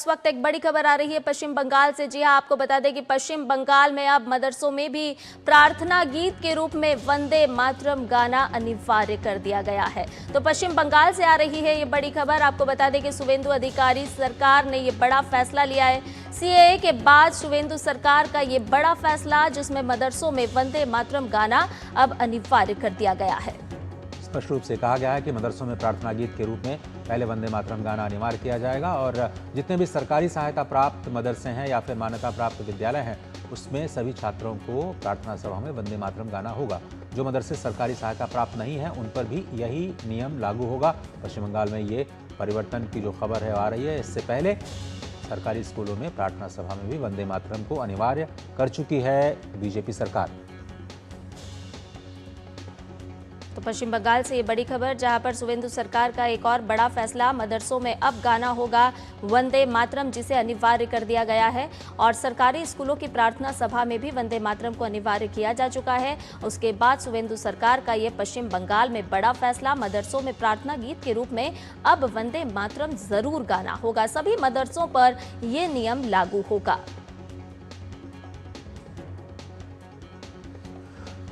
इस वक्त एक बड़ी खबर आ रही है पश्चिम बंगाल से। जी हां, आपको बता दें कि पश्चिम बंगाल में अब मदरसों में भी प्रार्थना गीत के रूप में वंदे मातरम गाना अनिवार्य कर दिया गया है। तो पश्चिम बंगाल से आ रही है ये बड़ी खबर। आपको बता दें कि शुवेंदु अधिकारी सरकार ने ये बड़ा फैसला लिया है। सीएए के बाद शुवेंदु सरकार का ये बड़ा फैसला, जिसमें मदरसों में वंदे मातरम गाना अब अनिवार्य कर दिया गया है। स्पष्ट रूप से कहा गया है कि मदरसों में प्रार्थना गीत के रूप में पहले वंदे मातरम गाना अनिवार्य किया जाएगा और जितने भी सरकारी सहायता प्राप्त मदरसे हैं या फिर मान्यता प्राप्त विद्यालय हैं, उसमें सभी छात्रों को प्रार्थना सभा में वंदे मातरम गाना होगा। जो मदरसे सरकारी सहायता प्राप्त नहीं है, उन पर भी यही नियम लागू होगा। पश्चिम बंगाल में ये परिवर्तन की जो खबर है आ रही है। इससे पहले सरकारी स्कूलों में प्रार्थना सभा में भी वंदे मातरम को अनिवार्य कर चुकी है बीजेपी सरकार। तो पश्चिम बंगाल से ये बड़ी खबर, जहां पर शुवेंदु सरकार का एक और बड़ा फैसला, मदरसों में अब गाना होगा वंदे मातरम, जिसे अनिवार्य कर दिया गया है। और सरकारी स्कूलों की प्रार्थना सभा में भी वंदे मातरम को अनिवार्य किया जा चुका है। उसके बाद शुवेंदु सरकार का ये पश्चिम बंगाल में बड़ा फैसला, मदरसों में प्रार्थना गीत के रूप में अब वंदे मातरम जरूर गाना होगा। सभी मदरसों पर ये नियम लागू होगा।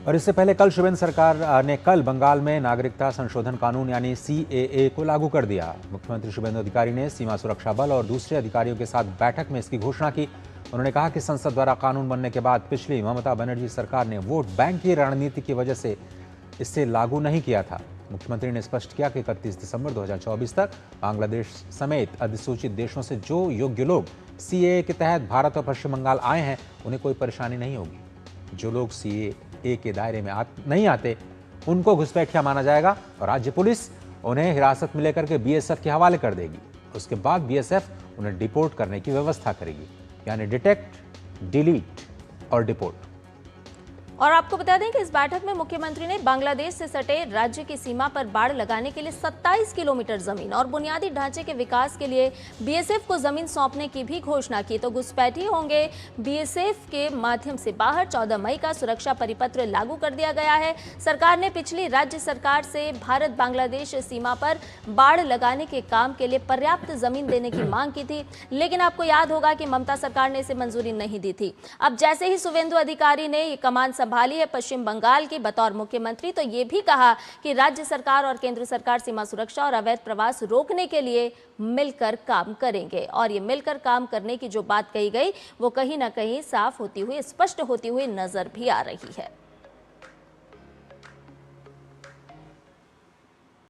और इससे पहले कल शुवेंदु सरकार ने बंगाल में नागरिकता संशोधन कानून यानी सीएए को लागू कर दिया। मुख्यमंत्री शुवेंदु अधिकारी ने सीमा सुरक्षा बल और दूसरे अधिकारियों के साथ बैठक में इसकी घोषणा की। उन्होंने कहा कि संसद द्वारा कानून बनने के बाद पिछली ममता बनर्जी सरकार ने वोट बैंक की रणनीति की वजह से इसे लागू नहीं किया था। मुख्यमंत्री ने स्पष्ट किया कि 31 दिसंबर 2024 तक बांग्लादेश समेत अधिसूचित देशों से जो योग्य लोग सीएए के तहत भारत और पश्चिम बंगाल आए हैं, उन्हें कोई परेशानी नहीं होगी। जो लोग सीएए के दायरे में नहीं आते, उनको घुसपैठिया माना जाएगा और राज्य पुलिस उन्हें हिरासत में लेकर के बीएसएफ के हवाले कर देगी। उसके बाद बीएसएफ उन्हें डिपोर्ट करने की व्यवस्था करेगी, यानी डिटेक्ट, डिलीट और डिपोर्ट। और आपको बता दें कि इस बैठक में मुख्यमंत्री ने बांग्लादेश से सटे राज्य की सीमा पर बाड़ लगाने के लिए 27 किलोमीटर जमीन और बुनियादी ढांचे के विकास के लिए बीएसएफ को जमीन सौंपने की भी घोषणा की। तो घुसपैठी होंगे बीएसएफ के माध्यम से बाहर। 14 मई का सुरक्षा परिपत्र लागू कर दिया गया है। सरकार ने पिछली राज्य सरकार से भारत बांग्लादेश सीमा पर बाड़ लगाने के काम के लिए पर्याप्त जमीन देने की मांग की थी, लेकिन आपको याद होगा कि ममता सरकार ने इसे मंजूरी नहीं दी थी। अब जैसे ही शुवेंदु अधिकारी ने ये कमान संभाली है पश्चिम बंगाल की बतौर मुख्यमंत्री, तो ये भी कहा कि राज्य सरकार और केंद्र सरकार सीमा सुरक्षा और अवैध प्रवास रोकने के लिए मिलकर काम करेंगे। और ये मिलकर काम करने की जो बात कही गई, वो कहीं ना कहीं साफ होती हुई, स्पष्ट होती हुई नजर भी आ रही है।